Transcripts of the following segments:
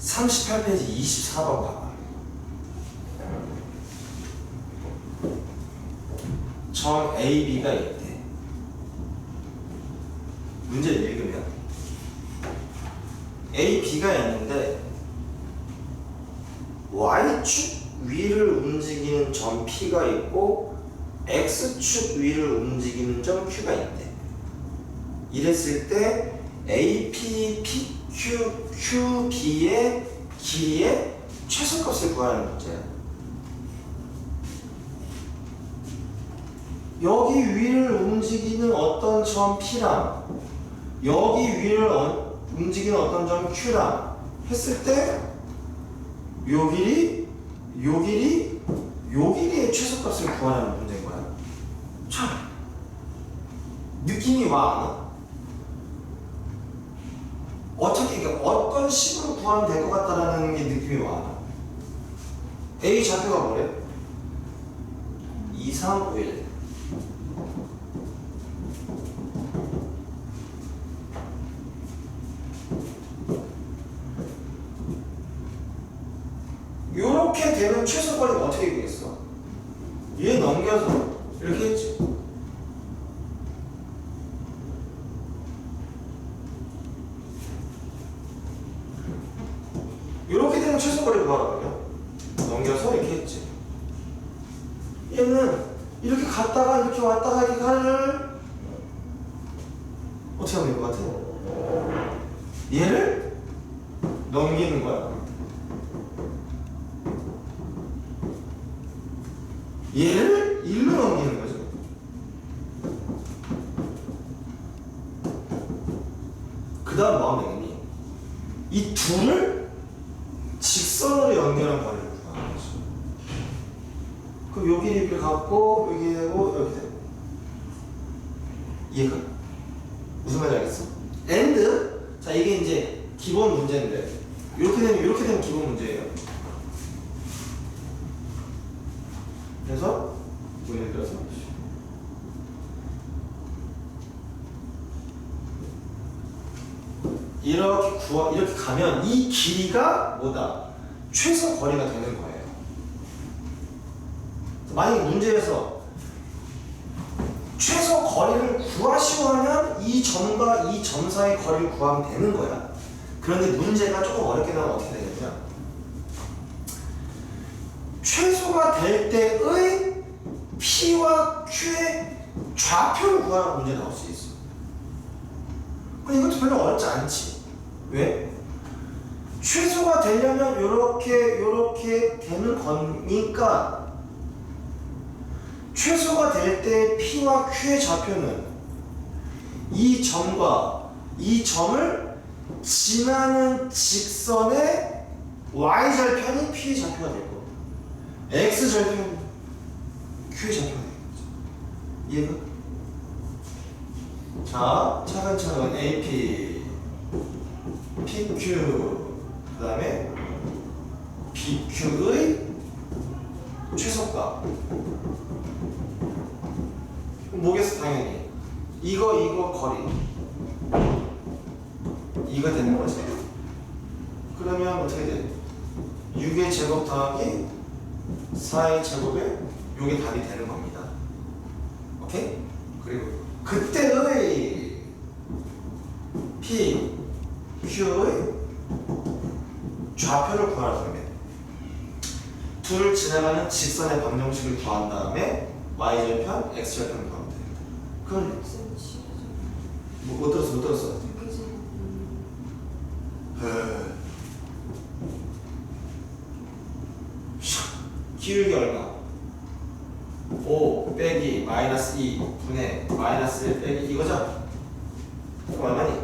38페이지 24번 봐봐. 점 A, B가 있대. 문제를 읽으면 A, B가 있는데 Y축 위를 움직이는 점 P가 있고 X축 위를 움직이는 점 Q가 있대. 이랬을 때 AP, PQ, QB의 길이의 최소값을 구하는 문제야. 여기 위를 움직이는 어떤 점 P랑 여기 위를 움직이는 어떤 점 Q랑 했을 때 요 길이, 요 길이, 요 길이의 최소값을 구하는 문제인 거야. 참 느낌이 와. 어떻게 어떤 식으로 구하면 될 것 같다라는 게 느낌이 와. A 좌표가 뭐래? 2, 3, 5, 1. 요렇게 되는 최소거리가 어떻게 되겠어? 얘 넘겨서 이렇게 했지. 요렇게 되는 최소거리를 구하라고요. 넘겨서 이렇게 했지. 얘는 이렇게 갔다가 이렇게 왔다가 이렇게 가를 어떻게 하면 될 것 같아? 얘를 넘기는 거야. 얘를 1로 넘기는 거죠. 그 다음 뭐 하면 되겠니? 이 둘을 직선으로 연결한 거리를 구하는 거죠. 그럼 여기 이렇게 갖고 여기 되고 여기 되고. 이해가? 무슨 말인지 알겠어? and 자 이게 이제 기본 문제인데 이렇게 되면 기본 문제예요. 그래서 예를 들어서 이렇게 가면 이 길이가 뭐다? 최소 거리가 되는 거예요. 만약에 문제에서 최소 거리를 구하시오 하면 이 점과 이 점 사이의 거리를 구하면 되는 거야. 그런데 문제가 조금 어렵게 나오면 어떻게 되냐면 최소가 될 때의 P와 Q의 좌표를 구하는 문제 나올 수 있어. 근데 이것도 별로 어렵지 않지. 왜? 최소가 되려면 요렇게 되는 거니까 최소가 될 때 P와 Q의 좌표는 이 점과 이 점을 지나는 직선의 Y절편이 P의 좌표가 될 거고 X절편이 Q의 좌표가 되겠죠. 이해가? 자, 차근차근 AP, PQ, 그 다음에 BQ의 최소값. 뭐겠어, 당연히. 이거 거리. 이거 되는 거지. 그러면 어떻게 돼? 6의 제곱 더하기 4의 제곱에 요게 답이 되는 겁니다. 오케이? 그리고 그때의 P, Q의 좌표를 구하라는 거예요. 둘을 지나가는 직선의 방정식을 구한 다음에 Y절편, X절편을 구하면 돼요. 그걸 못 들었어? 기울기 얼마? 5 빼기 마이너스 2 분의 마이너스 1 빼기 이거죠? 그럼 얼마니?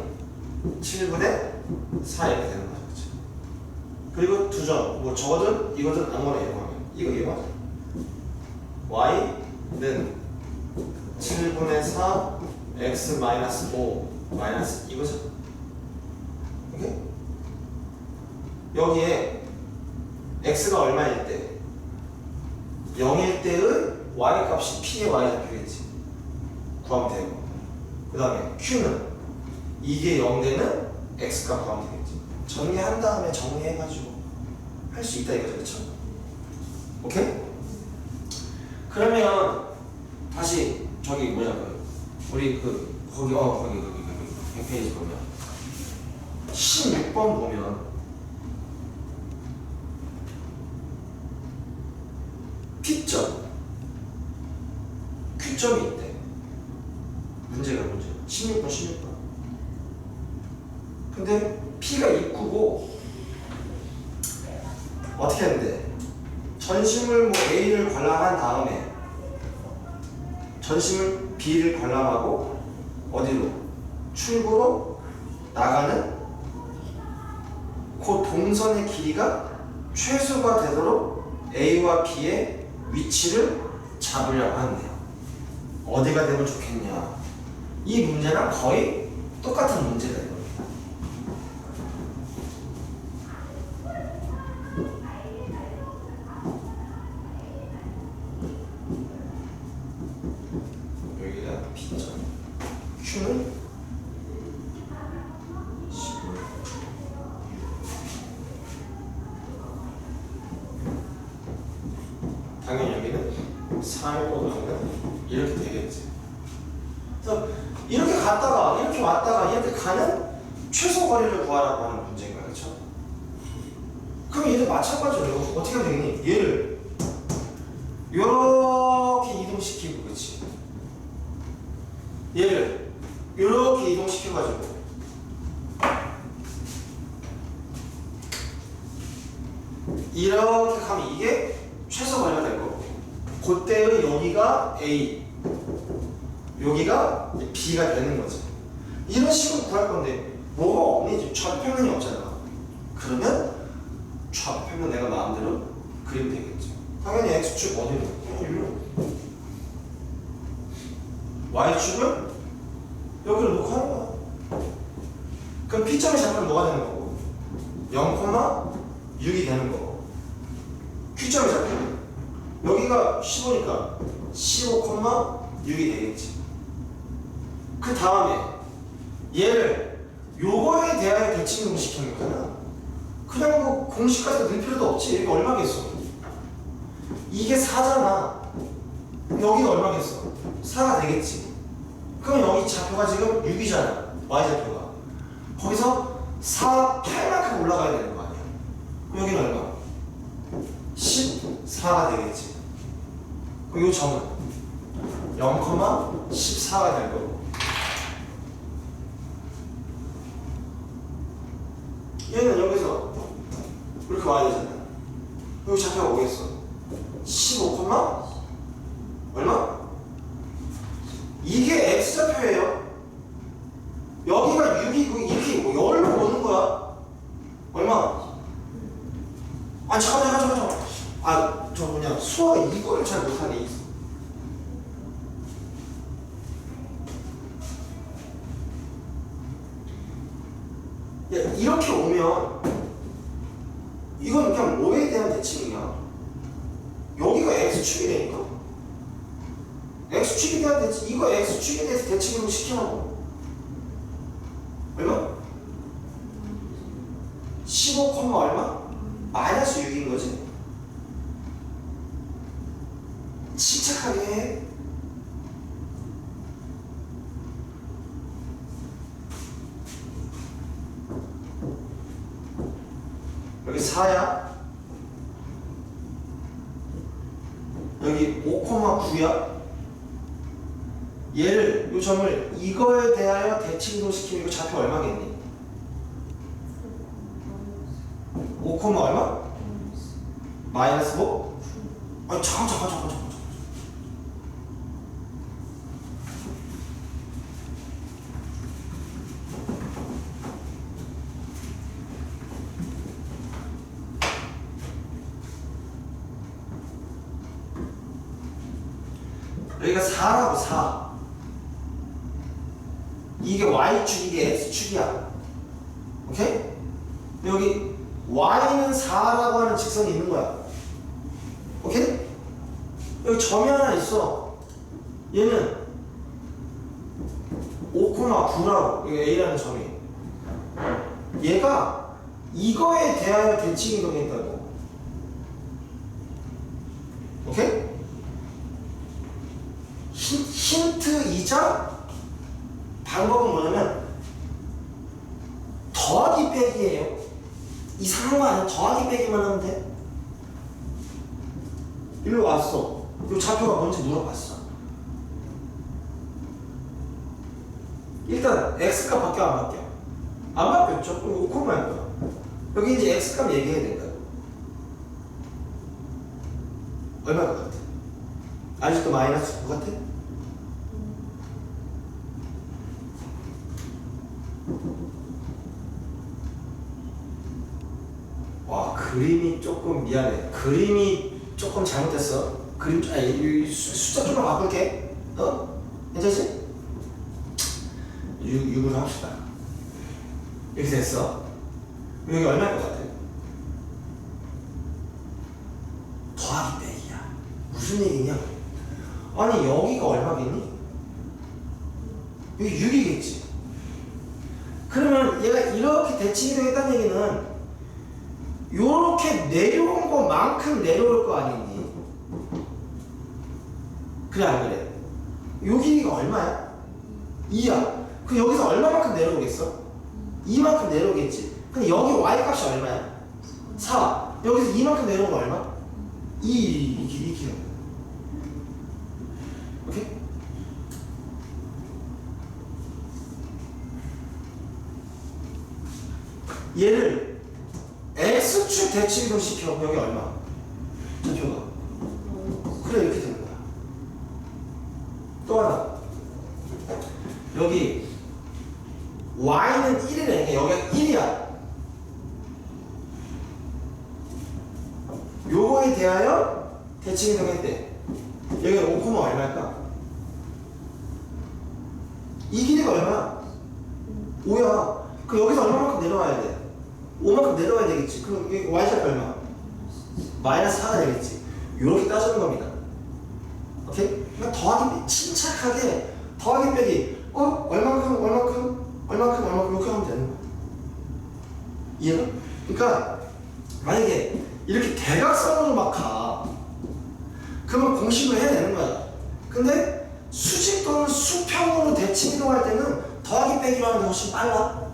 7분의 4 이렇게 되는 거죠. 그쵸? 그리고 두 점, 뭐 저거든 이거든 아무거나 이용하면 이거 맞아. y는 7분의 4 x 마이너스 5 마이너스 이거죠. 오케이? 여기에 x가 얼마일 때 0일 때의 y 값이 p의 y 좌표겠지. 구하면 되고 그 다음에 q는 이게 0 되는 x 값 구하면 되겠지. 전개한 다음에 정리해가지고 할 수 있다 이거죠, 그쵸? 오케이? 그러면 다시 저기 뭐냐 우리 거기 100페이지 보면 16번 보면 P점 Q점이 있대. 문제가 16번 근데 P가 입구고 어떻게 하는데 전심을 A를 관람한 다음에 전심을 B를 관람하고 어디로? 출구로 나가는 그 동선의 길이가 최소가 되도록 A와 B의 위치를 잡으려고 하는데요. 어디가 되면 좋겠냐? 이 문제랑 거의 똑같은 문제다 이겁니다. 여기가 P점, Q는 15. 당연히 여기는 4일보다는 이렇게 되겠지. 그래서 이렇게 갔다가 이렇게 왔다가 이렇게 가는 최소 거리를 구하라고 하는 문제인 거야, 그렇죠? 그럼 얘도 마찬가지로 어떻게 하면 되겠니? 얘를 이렇게 이동시키고, 그렇지? 얘를 이렇게 이동시켜가지고 이렇게 가면 이게 최소 거리가 될 거고, 그때의 여기가 A, 여기가 B가 되는 거지. 이런 식으로 구할 건데 뭐가 없니? 좌표평면이 없잖아. 그러면 좌표평면 내가 마음대로 그리면 되겠죠. 당연히 X축 어디로? Y축을 여기로 놓고 하는 거야. 그럼 P점이 잡히면 뭐가 되는 거고? 0,6이 되는 거고, Q점이 잡히면 여기가 15니까 15,6이 되겠지. 그 다음에 얘를 요거에 대하여 대칭 공식하는 거잖아. 그냥 뭐 공식까지 넣을 필요도 없지. 여기 얼마겠어? 이게 4잖아. 여기가 얼마겠어? 4가 되겠지. 그럼 여기 좌표가 지금 6이잖아. Y좌표가. 거기서 4, 8만큼 올라가야 되는 거 아니야. 그럼 여기는 얼마? 14가 되겠지. 그럼 이 점은 0,14가 될 거고, 얘는 여기서 이렇게 와야 되잖아. 여기 좌표가 오겠어. 15, 얼마? 이게 X좌표예요. 여기가 6이고 이렇게 있고 여기로 오는 거야. 얼마? 아니 잠깐만. 저 뭐냐, 수아 이걸 잘 못하네. 야, 이렇게 오면 이건 그냥 뭐에 대한 대칭이야? 여기가 X축이 되니까 X축에 대한 대칭, 이거 X축에 대해서 대칭으로 시키라고. 얼마? 15, 얼마? 마이너스 6인 거지. 침착하게 해. 여기 4야. 여기 5,9야. 얘를, 이 점을 이거에 대하여 대칭도 시키면 이거 좌표 얼마겠니? 5, 얼마? 마이너스 5? 아니 잠깐. 여기가 4라고 4. 이게 Y축, 이게 X축이야. 오케이? 여기 Y는 4라고 하는 직선이 있는 거야. 오케이? 여기 점이 하나 있어. 얘는 5,9라고, 이게 A라는 점이. 얘가 이거에 대하여 대칭 이동했다고. 오케이? 힌트이자 방법은 뭐냐면 더하기 빼기예요. 이상한 거 아니야. 더하기 빼기만 하면 돼. 일로 왔어. 이 좌표가 뭔지 물어봤어. 일단 x값 바뀌어 안 바뀌어? 안 바뀌었죠? 그럼 5콤마 할 거야. 여기 이제 x값 얘기해야 된다고. 얼마일 것 같아? 아직도 마이너스 9 같아? 와, 그림이 조금 미안해. 그림이 조금 잘못됐어. 그림, 아니, 숫자 좀만 바꿀게. 괜찮지? 6으로 합시다. 이렇게 됐어. 여기 얼마일 것 같아? 더하기 빼기야. 무슨 얘기냐? 아니, 여기가 얼마겠니? 여기 6이겠지. 그러면 얘가 이렇게 대칭이 되겠다는 얘기는 요렇게 내려온 것만큼 내려올 거 아니니? 그래 안 그래? 요 길이가 얼마야? 2야. 그 여기서 얼마만큼 내려오겠어? 2만큼 내려오겠지. 근데 여기 y 값이 얼마야? 4. 여기서 2만큼 내려오면 얼마? 2 길이. 오케이? 얘를 x축 대칭이동 시켜. 여기 얼마? 좌표가. 그래 이렇게 되는 거야. 또 하나. 여기 y는 1이네. 여기가 1이야. 요거에 대하여 대칭이동 했대. 여기가 5, 얼마일까? 이 길이가 얼마야? 5야. 그 여기서 얼마만큼 내려와야 돼? 5만큼 내려와야 되겠지. 그럼 여기 y좌표 얼마? 마이너스 4가 되겠지. 요렇게 따지는 겁니다. 오케이? 그러니까 더하기, 침착하게 더하기 빼기. 얼만큼 이렇게 하면 되는 거야. 이해가? 그러니까 만약에 이렇게 대각선으로 막 가. 그러면 공식을 해야 되는 거야. 근데 수직 또는 수평으로 대칭 이동할 때는 더하기 빼기로 하는 게 훨씬 빨라.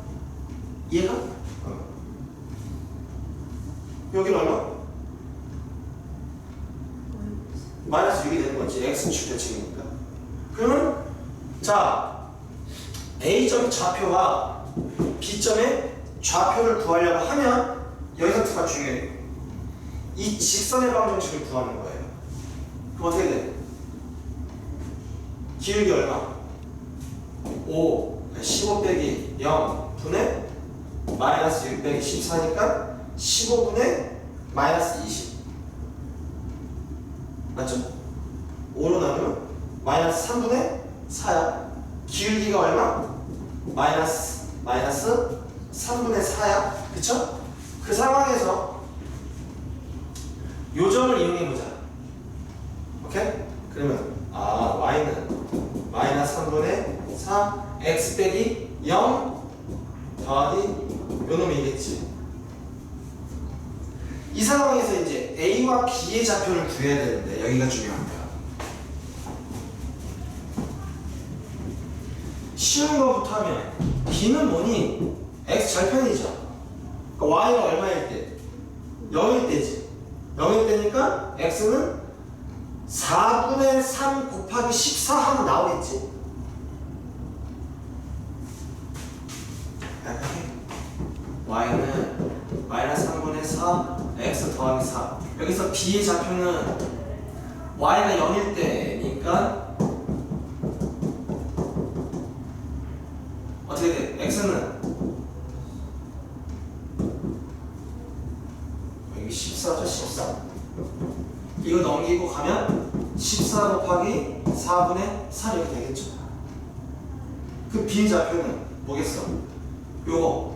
이해가? 여기는 얼마? 마이너스 6이 되는 거지. x축 대칭이니까. 그러면 자 A점의 좌표와 B점의 좌표를 구하려고 하면 여기서 T가 중요해. 이 직선의 방정식을 구하는 거예요. 그럼 어떻게 돼? 기울기 얼마? 15 빼기 0 분의 마이너스 6 빼기 14니까 15분의 마이너스 20 맞죠? 5로 나누면 마이너스 3분의 4야. 기울기가 얼마? 마이너스 3분의 4야. 그쵸? 그 상황에서 요점을 이용해보자. 오케이? 그러면 y는 마이너스 3분의 4 x 빼기 0 더하기 요 놈이겠지. 이 상황에서 이제 A와 B의 좌표를 구해야 되는데 여기가 중요합니다. 쉬운 거부터 하면 B는 뭐니? X 절편이죠. 그러니까 Y가 얼마일 때? 0일 때지. 0일 때니까 X는 4분의 3 곱하기 14 하면 나오겠지. Y는 마이너스 3분의 4 X 더하기 4. 여기서 B의 좌표는 Y가 0일 때니까 어떻게 돼? X는 여기 14죠? 14. 이거 넘기고 가면 14 곱하기 4분의 4 이렇게 되겠죠. 그 B의 좌표는 뭐겠어? 요거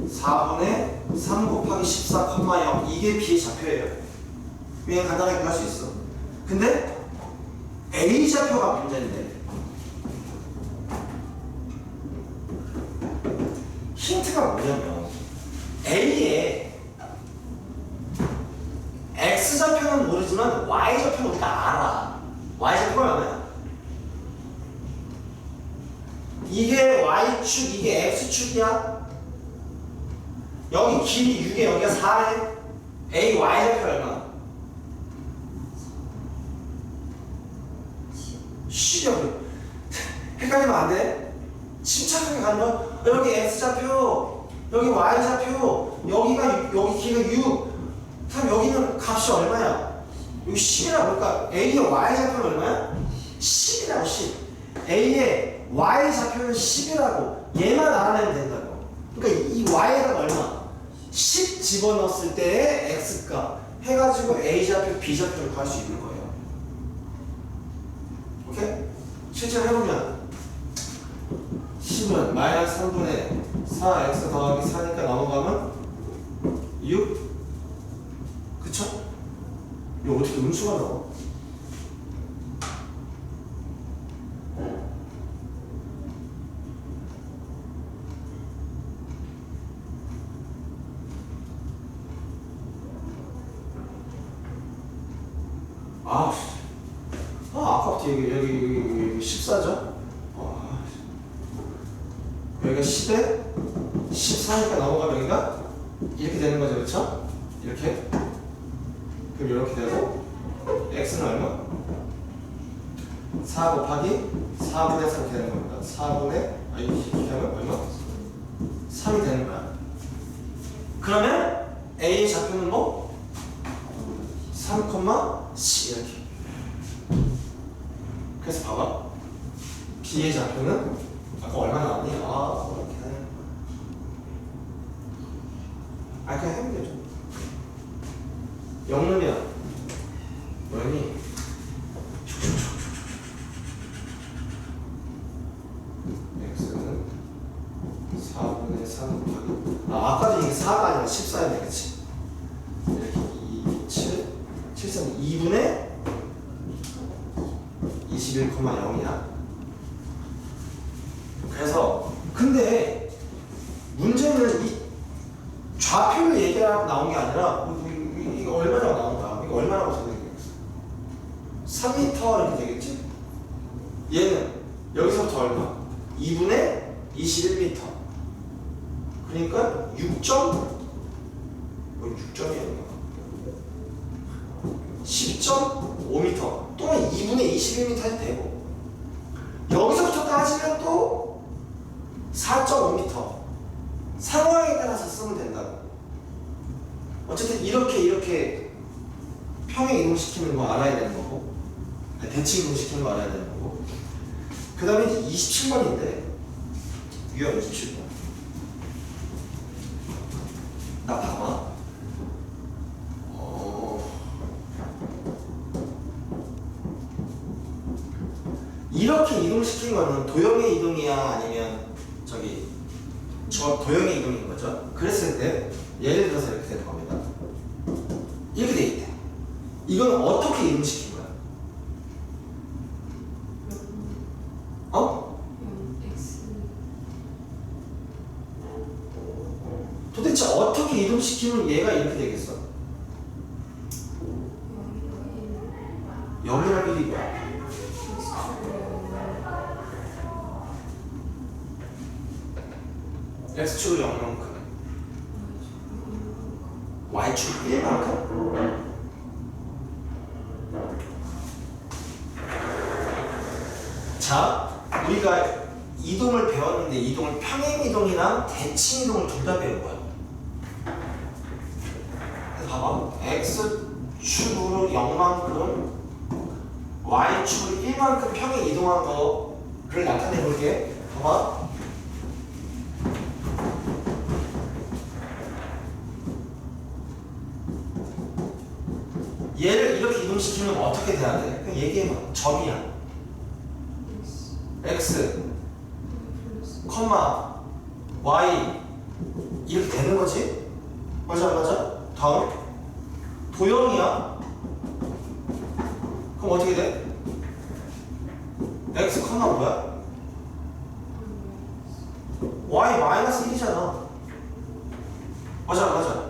4분의 3 곱하기 14,0 이게 B의 좌표예요. 그냥 간단하게 구할 수 있어. 근데 A 좌표가 문제인데 힌트가 뭐냐면 A에 X좌표는 모르지만 Y좌표는 우리가 알아. Y좌표가 얼마야? 이게 Y축, 이게 X축이야. 여기 길이 6에 여기가 4네. A, Y좌표 얼마? 10이야. 헷갈리면 안 돼. 침착하게 가는 거야. 여기 X좌표, 여기 Y좌표, 여기 길이가 6. 그럼 여기는 값이 얼마야? 여기 10이라고. 그러니까 A의 Y좌표는 얼마야? 10이라고, 10. A의 Y좌표는 10이라고. 얘만 알아내면 된다고. 그러니까 이 Y에다가 얼마? 10 집어넣었을 때의 X값 해가지고 A좌표, B좌표를 구할 수 있는 거예요. 오케이? 실제로 해보면 10은 마이너스 3분의 4x 더하기 4니까 넘어가면 6? 그쵸? 이거 어떻게 음수가 나와? 아깝다. 여기 14죠? 여기가 10에 14니까 넘어가면 여기가 이렇게 되는 거죠, 그렇죠? 이렇게. 그럼 이렇게 되고 x는 얼마? 4 곱하기 4분의 3 이렇게 되는 겁니다. 4분의 이렇게 하면 얼마? 3이 되는 거야. 그러면 A의 좌표는 뭐? 3,10 이렇게. 그래서 봐봐. B의 좌표는 아까 얼마 나왔니? 이렇게 하는 거야. 그냥 하면 되죠. 0 넣으면 뭐니? x는 4분의 3 곱하기 아까도 이게 4가 아니라 14였네, 그치? 이렇게 2, 7, 7, 3, 2분의 21,0이야. 그래서 근데 문제는 이 좌표를 얘기하고 나온 게 아니라 이거 얼마라고 나온 거야? 이거 얼마라고 적어야겠어? 3m 이렇게 되겠지? 얘는 여기서부터 얼마? 2분의 21m. 그러니까 6점? 6점이야. 10.5m 또는 2분의 21m 해도 되고, 여기서부터 따지면 또 4.5m. 상황에 따라서 쓰면 된다고. 어쨌든 이렇게 평행 이동시키는 거 알아야 되는 거고, 대칭 이동시키는 거 알아야 되는 거고. 그 다음에 이제 27번인데 유형 27번. 나 봐봐. 이렇게 이동시킨 거는 도형의 이동이야, 아니면 저 도형의 이동인 거죠? 그랬을 때 예를 들어서 이렇게 되는 겁니다. 이렇게 돼 있대. 이건 어떻게 이동시킨 거야? 도대체 어떻게 이동시키면 얘가 이렇게 되겠어? 0이랑 1이 뭐야? X축을 0만큼, Y축 1만큼? 자, 우리가 이동을 배웠는데 이동을 평행이동이랑 대칭이동을 둘 다 배운 거야. 그래서 봐봐. X축으로 0만큼, Y축으로 1만큼 평행 이동한 거를 나타내 볼게. 봐봐. 얘를 이렇게 이동시키면 어떻게 돼야 돼? 그냥 얘기해봐. 점이야. X, Y 이렇게 되는 거지? 맞아, 맞아? 다음 도형이야. 그럼 어떻게 돼? X, 뭐야? Y 마이너스 1이잖아. 맞아.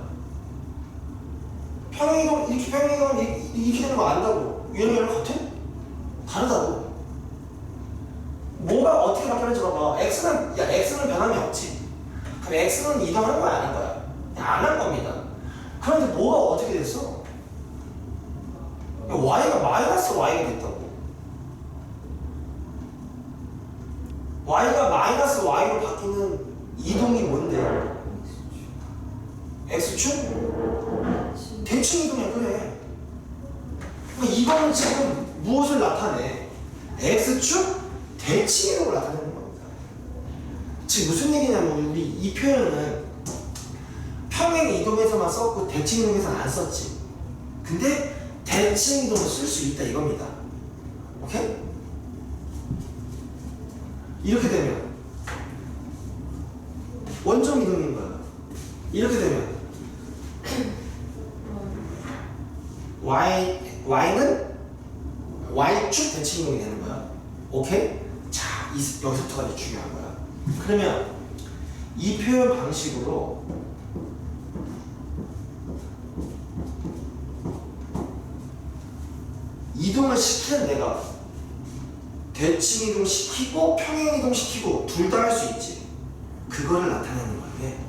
평행이동 이렇게 평행이동 이렇게 되는 거 안다고. 얘랑 같아? 다르다고. 뭐가 어떻게 바뀌는지 봐봐. x는 변함이 없지. 그럼 x는 이동하는 거야, 안 한 거야? 안 한 겁니다. 그런데 뭐가 어떻게 됐어? y가 마이너스 y가 됐다고. y가 마이너스 y로 바뀌는 이동이 뭔데? x축? 대칭 이동이야. 그래. 그러니까 이거는 지금 무엇을 나타내? x축 대칭 이동을 나타내는 겁니다. 지금 무슨 얘기냐면 우리 이 표현은 평행 이동에서만 썼고 대칭 이동에서는 안 썼지. 근데 대칭 이동을 쓸 수 있다 이겁니다. 오케이? 이렇게 되면 원점 이동인 거야. 이렇게 되면 y는 y축 대칭 이동이 되는 거야. 오케이? 자, 여기서부터가 이제 중요한 거야. 그러면 이 표현 방식으로 이동을 시키는 내가 대칭 이동 시키고 평행 이동 시키고 둘 다 할 수 있지. 그거를 나타내는 건데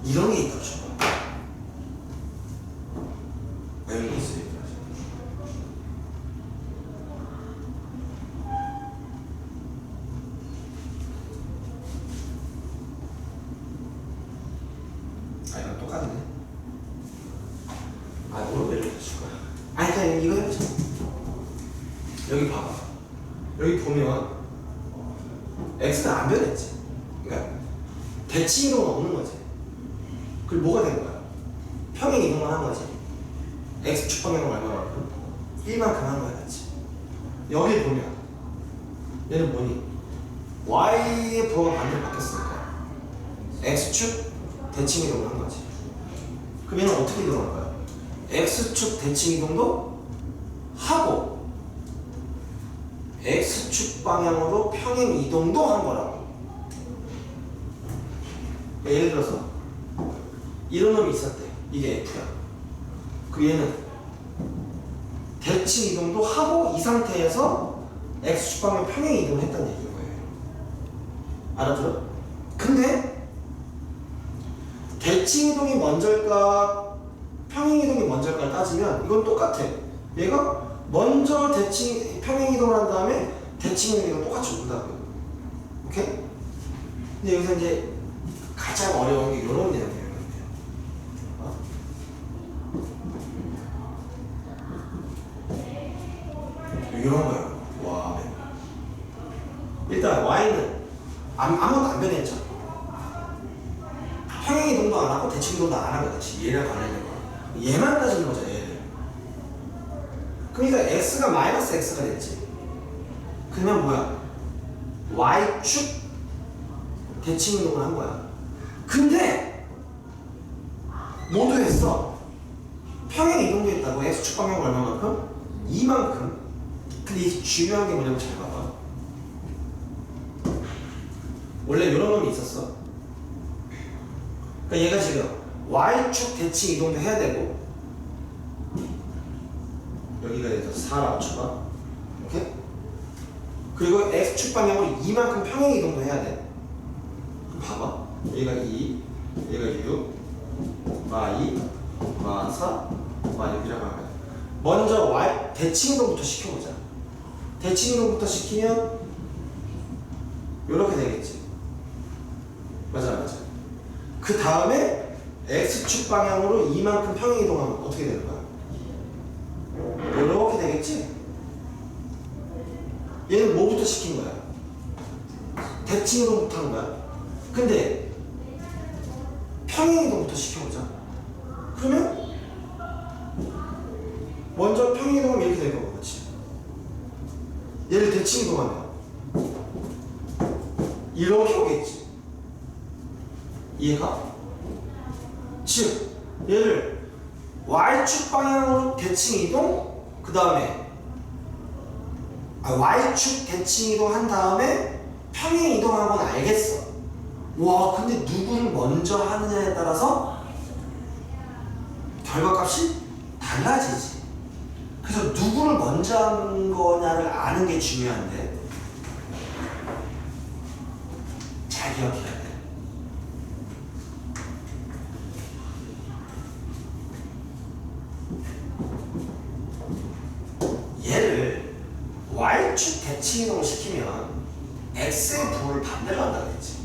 이런 게 있거든. 이런 게 있어요. 이건 똑같네. 오늘 왜 이렇게 줄 거야? 그냥 이거 해보자. 여기 봐봐. 여기 보면 x가 안 변했지. 그러니까 대칭 이동은 없는 거지. 그리고 뭐가 된 거야? 평행 이동만 한 거지. x축 방향으로 얼마만큼? 1만큼 한 거야, 같이. 여기 보면 얘는 뭐니? y의 부호가 반대로 바뀌었으니까 x축 대칭 이동을 한 거지. 그럼 얘는 어떻게 이동할 거야? x축 대칭 이동도 하고 x축 방향으로 평행 이동도 한 거라고. 예를 들어서 이런 놈이 있었대. 이게 F야. 그 얘는 대칭 이동도 하고 이 상태에서 X축 방향 평행 이동을 했다는 얘기인 거예요. 알아들어? 근데 대칭 이동이 먼저일까 평행 이동이 먼저일까 따지면 이건 똑같아. 얘가 먼저 평행 이동을 한 다음에 대칭 이동이 똑같이 온다고요. 오케이? 근데 여기서 이제 가장 어려운 게 이런 내용이에요. 이런 거예요. 와, 일단 y는 아무것도 안 변했죠. 평행 이동도 안 하고 대칭 이동도 안 하고 같이 얘랑 관련된 거야. 얘만 따지는 거죠, 얘를. 그러니까 x가 마이너스 x가 됐지. 그러면 뭐야? y축 대칭 이동을 한 거야. 근데 모두 했어. 평행 이동도 했다고. x축 방향 얼마만큼? 이만큼. 근데 이 중요한 게 뭐냐면 잘 봐봐. 원래 이런 놈이 있었어. 그러니까 얘가 지금 y축 대칭 이동도 해야 되고 여기가 돼서 4라고 쳐봐. 오케이? 그리고 x축 방향으로 이만큼 평행 이동도 해야 돼. 그럼 봐봐. 얘가 2, 얘가 6, y, 마 4, 마 6이라고 하면 먼저 y 대칭 이동부터 시켜보자. 대칭 이동부터 시키면 이렇게 되겠지. 맞아. 그 다음에 x축 방향으로 이만큼 평행 이동하면 어떻게 되는 거야? 이렇게 되겠지? 얘는 뭐부터 시킨 거야? 대칭 이동부터 한 거야. 근데 평행 이동부터 시켜보자. 그러면 먼저 평행 이동하면 이렇게 될 거고, 그렇지? 얘를 대칭 이동하면 이렇게 오겠지. 이해가? 즉 얘를 y축 방향으로 대칭 이동, 그 다음에 y축 대칭 이동한 다음에 평행 이동한 건 알겠어. 와, 근데 누구를 먼저 하느냐에 따라서 결과값이 달라지지. 그래서 누구를 먼저 한 거냐를 아는 게 중요한데 잘 기억해야 돼. 얘를 y축 대칭 이동을 시키면 x의 부호를 반대로 한다 그랬지.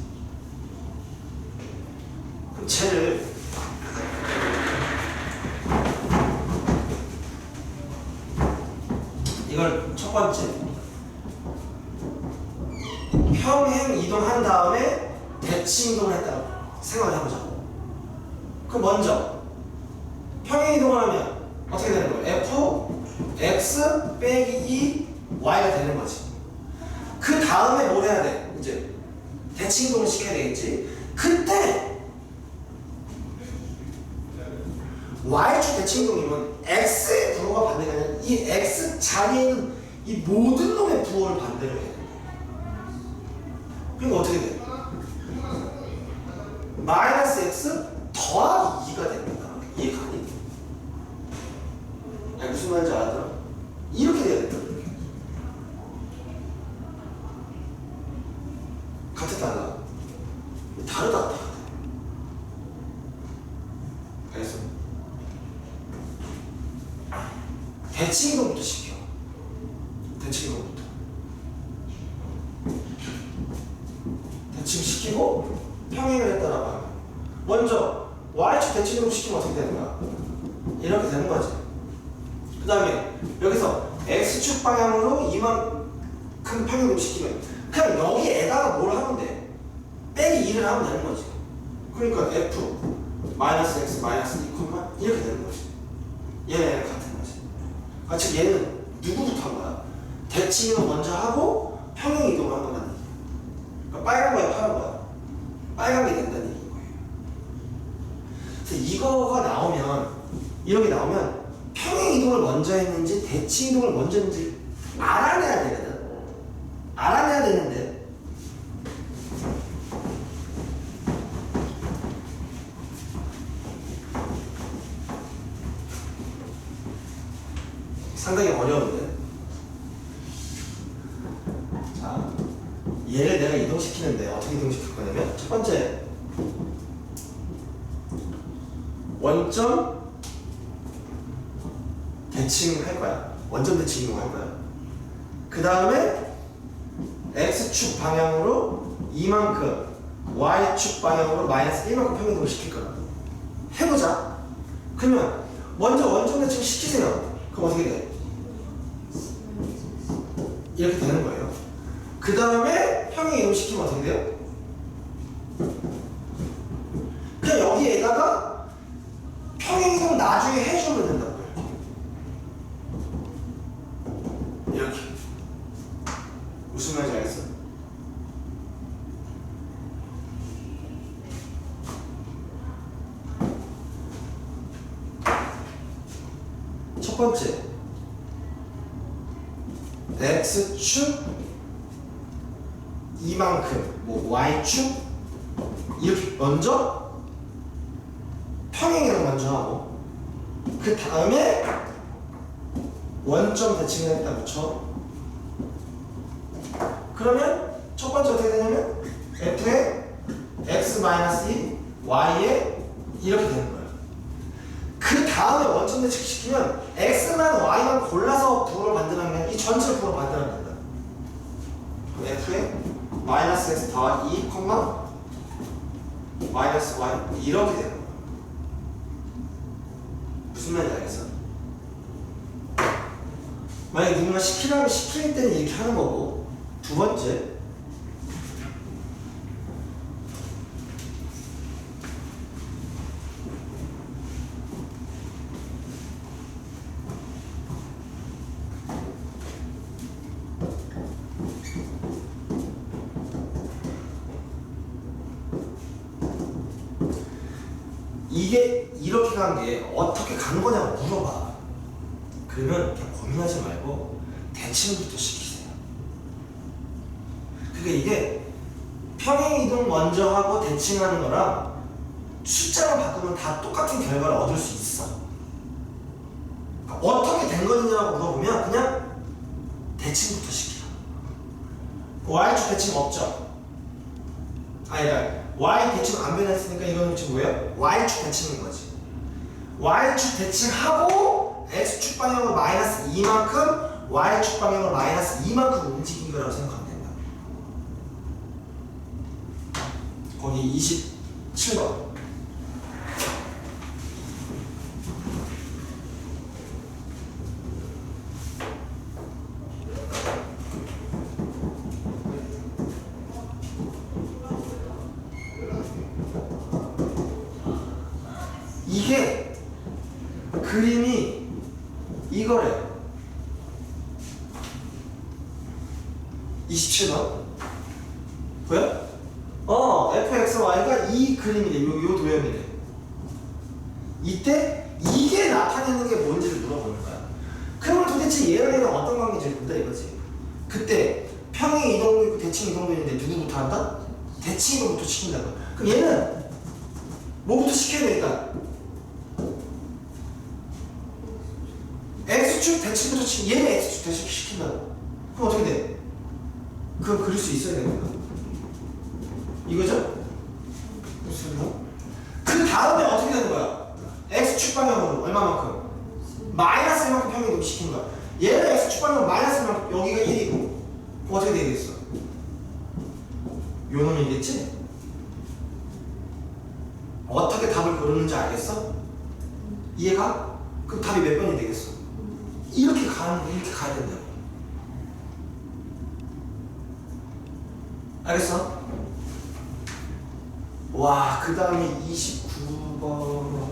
그럼 쟤를 이걸 첫 번째 평행 이동한 다음에 대칭 이동을 했다고 생각을 해보자. 그럼 먼저 평행 이동을 하면 어떻게 되는 거예요? f x 빼기 2 y가 되는 거지. 그 다음에 뭘 해야 돼? 이제 대칭 이동을 시켜야 되겠지. 그때 y축 대칭 이동이면 x의 부호가 반대가 아니라 이 x 자리에 있는 이 모든 놈의 부호를 반대로 해야 돼. 그러니까 어떻게 돼? 마이너스 x 더하기 2가 됩니다. 이해가 가니? 아니, 무슨 말인지 알아들어? 이렇게 돼야 된다. 같아 달라? 다르다. 알겠어? 대칭 이동부터 시켜. 대칭 이동부터. 대칭 시키고 평행을 했다라고 하면 먼저 y축 대칭 이동 시키면 어떻게 되는 거야? 이렇게 되는 거지. 그 다음에 여기서 x축 방향으로 이만큼 평행 이동 시키면 그냥 여기에다가 뭘 하면 돼? 빼기 2를 하면 되는 거지. 그러니까 f 마이너스 x 마이너스 2, 이렇게 되는 거지. 얘랑 같은 거지. 아, 즉 얘는 누구부터 한 거야? 대칭 이동 먼저 하고 평행 이동을 한 거라는 얘기야. 그러니까 빨간 거야, 파란 거야? 빨간 게 된다는 얘기인 거예요. 그래서 이거가 나오면, 이런 게 나오면 평행 이동을 먼저 했는지 대칭 이동을 먼저 했는지 알아내야 되거든. 알아내야 되는데 상당히 어려운데. 자, 얘를 내가 이동시키는데 어떻게 이동시킬 거냐면 첫 번째 원점 대칭 할 거야. 원점 대칭 이동할 거야. 그 다음에 x축 방향으로 이만큼 y축 방향으로 마이너스 1만큼 평행 이동을 시킬 거야. 해보자. 그러면 먼저 원점 대칭 시키세요. 그럼 어떻게 돼? 이렇게 되는 거예요. 그 다음에 평행 이동시키면 어떻게 돼요? 그냥 여기에다가 평행 이동 나중에 해주면 된다고요. 이렇게. 무슨 말인지 알겠어? 첫 번째 x축 이만큼 뭐 y축 이렇게 먼저 평행이동 먼저 하고 그 다음에 원점 대칭을 했다 붙여. 그러면 첫 번째 어떻게 되냐면 f의 x-2 y에 이렇게 되는 거예요. 그 다음에 원점 대칭 시키면 x만 y만 골라서 부호를 만들면 그냥 이 전체를 부호로 만들면 된다. 그럼 f의 마이너스 x 더하기 2, 마이너스 y 이렇게 되는 거야. 무슨 말인지 알겠어? 만약에 누군가 시키라고 시킬 때는 이렇게 하는 거고, 두 번째 이게 이렇게 간 게 어떻게 간 거냐고 물어봐. 그러면 그냥 고민하지 말고 대칭부터 시키세요. 그러니까 이게 평행이동 먼저 하고 대칭하는 거랑 숫자만 바꾸면 다 똑같은 결과를 얻을 수 있어. 그러니까 어떻게 된 거냐고 물어보면 그냥 대칭부터 시켜. y축 대칭 없죠? 아니다. y 대칭 안 변했으니까 이거는 지금 뭐예요? y축 대칭인 거지. y축 대칭하고 x축 방향으로 마이너스 2만큼 y축 방향으로 마이너스 2만큼 움직인 거라고 생각하면 된다. 거기 27번. 이게 그림이 이거래. 27번 보여? fxy가 이 그림이래. 요 도형이래. 이때 이게 나타내는 게 뭔지를 물어보는 거야. 그러면 도대체 얘랑 얘랑 어떤 관계인지 본다 이거지. 그때 평행 이동도 있고 대칭 이동도 있는데 누구부터 한다? 대칭 이동부터 시킨다고. 그럼 얘는 뭐부터 시켜야 되니까? x축 대칭부터 시키고 얘는 x축 대칭 시킨다고. 그럼 어떻게 돼? 그럼 그릴 수 있어야 되는 거야. 이거죠? 그 다음에 어떻게 되는 거야? x축 방향으로 얼마만큼? 마이너스 1만큼 평행이동 시킨 거야. 얘는 x축 방향으로 마이너스 1만큼 여기가 1이고 그럼 어떻게 되겠어? 요 놈이겠지? 어떻게 답을 고르는지 알겠어? 이해가? 그럼 답이 몇 번이 되겠어? 이렇게 가야 된다고. 알겠어? 와, 그 다음에 29번.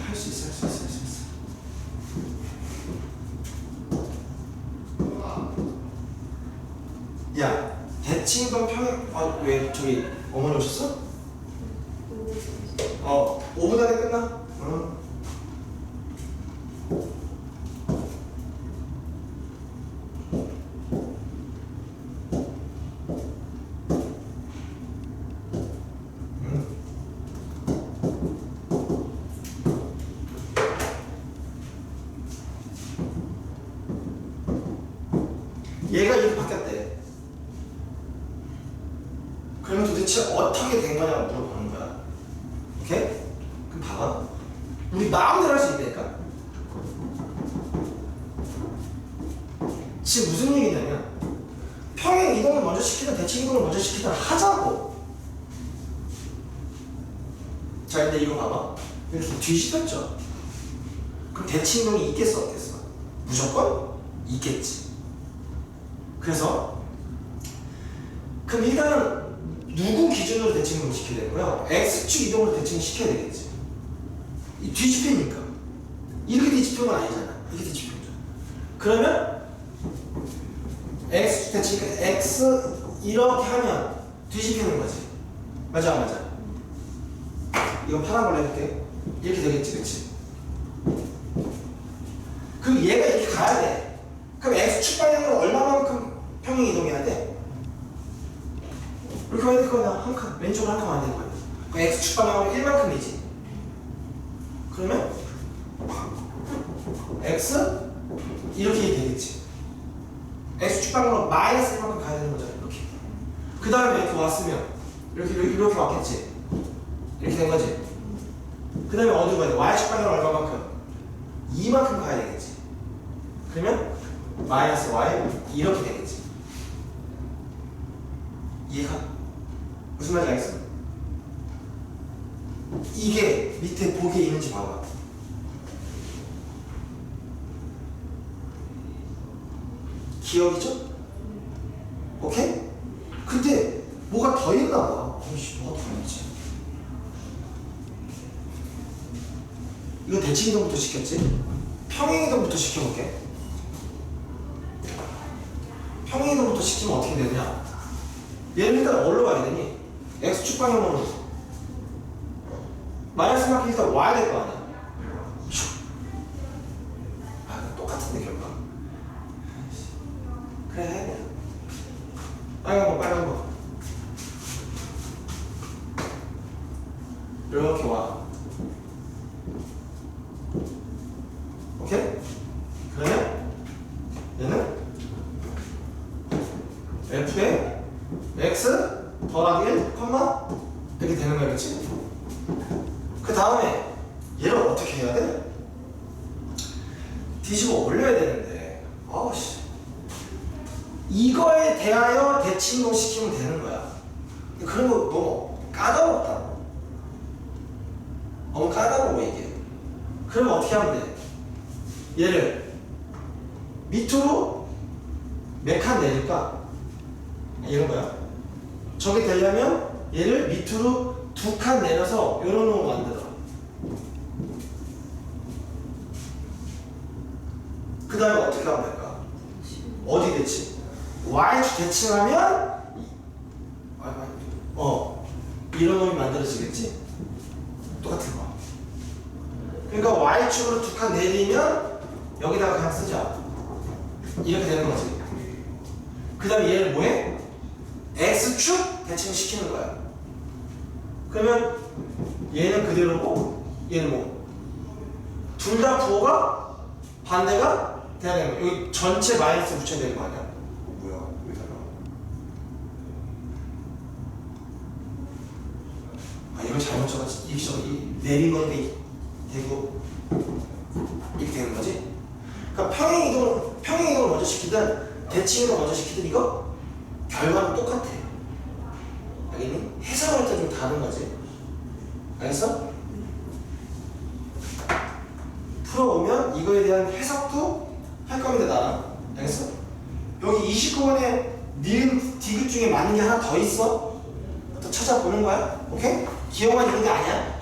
할 수 있어. 야, 대칭이동 평행, 왜 저기 어머니 오셨어? 5분 안에 끝나? 응. 얘가 이렇게 바뀌었대. 그러면 도대체 어떻게 된 거냐고 물어보는 거야. 오케이? 그럼 봐봐. 우리 마음대로 할 수 있다니까? 지금 무슨 얘기냐면 평행 이동을 먼저 시키든 대칭 이동을 먼저 시키든 하자고. 자, 근데 이거 봐봐. 이렇게 뒤집혔죠? 그럼 대칭 이동이 있겠어 없겠어? 무조건 있겠지. 그래서 그럼 일단은 누구 기준으로 대칭 이동을 시켜야 되고요? x축 이동으로 대칭을 시켜야 되겠지. 이 뒤집히니까. 이렇게 뒤집힌 건 아니잖아. 이렇게 뒤집힌 거죠. 그러면 x축 대칭, x 이렇게 하면 뒤집히는 거지. 맞아 안 맞아? 이건 파란 걸로 해볼게. 이렇게 되겠지, 그치? 그럼 얘가 이렇게 가야 돼. 그럼 x축 방향으로 얼마만큼 평행 이동해야 돼? 이렇게 해야 될 거야. 한 칸, 왼쪽으로 한 칸 안 되는 거야. 그럼 x축 방향으로 1만큼이지. 그러면 x 이렇게 되겠지. x축 방향으로 마이너스 1만큼 가야 되는 거잖아. 이렇게. 그 다음에 이렇게 왔으면 이렇게 왔겠지. 이렇게 된 거지. 그 다음에 어디로 가야 돼? y축 방향으로 얼마만큼? 2만큼 가야 되겠지. 그러면 마이너스 y 이렇게 되겠지. 이해가? 무슨 말인지 알겠어? 이게 밑에 보기에 있는지 봐봐. 기억이죠? 오케이? 근데 뭐가 더 있나 봐. 뭐가 더 있지? 이거 대칭이동부터 시켰지? 평행이동부터 시켜볼게. 평행이동부터 시키면 어떻게 되냐? 얘를 일단 뭘로 봐야 되니? x축 방향으로 마이너스 만큼 일단 와야 될 거 아니야. 아 똑같은데 결과. 그래 해 그냥. 빨간 거 이렇게 와. 오케이? 그러면 얘는 f에 x 더하기 1, 이렇게 되는 거야, 그치? 그 다음에 얘를 어떻게 해야 돼? 뒤집어 올려야 되는데 아우씨 이거에 대하여 대칭동시키면 되는 거야. 그런 거 너무 까다롭다. 너무 까다로워 이게. 그러면 어떻게 하면 돼? 얘를 밑으로 몇 칸 내릴까? 이런 거야. 저게 되려면 얘를 밑으로 2칸 내려서 이런 놈으로 만들어. 그 다음에 어떻게 하면 될까? 어디 대칭? y축 대칭하면 이런 놈이 만들어지겠지? 똑같은 거. 그러니까 y축으로 2칸 내리면 여기다가 그냥 쓰자. 이렇게 되는 거지. 그 다음에 얘를 뭐해? x축 대칭시키는 거야. 그러면 얘는 그대로고 얘는 뭐? 둘 다 부호가 반대가 돼야 되는 거야. 여기 전체 마이너스 붙여야 되는 거 아니야? 뭐야? 여기다가 이걸 잘못 적었지. 이렇게 적어. 내린 건데 되고 이렇게 되는 거지. 그러니까 평행이동을 먼저 시키든 대칭이동을 먼저 시키든 이거 결과는 똑같아. 알겠니? 해석할 때 좀 다른 거지. 알겠어? 풀어보면 이거에 대한 해석도 할 겁니다, 나랑. 알겠어? 여기 29번에 니은 디귿 중에 맞는 게 하나 더 있어? 또 찾아보는 거야. 오케이? 기억만 있는 게 아니야.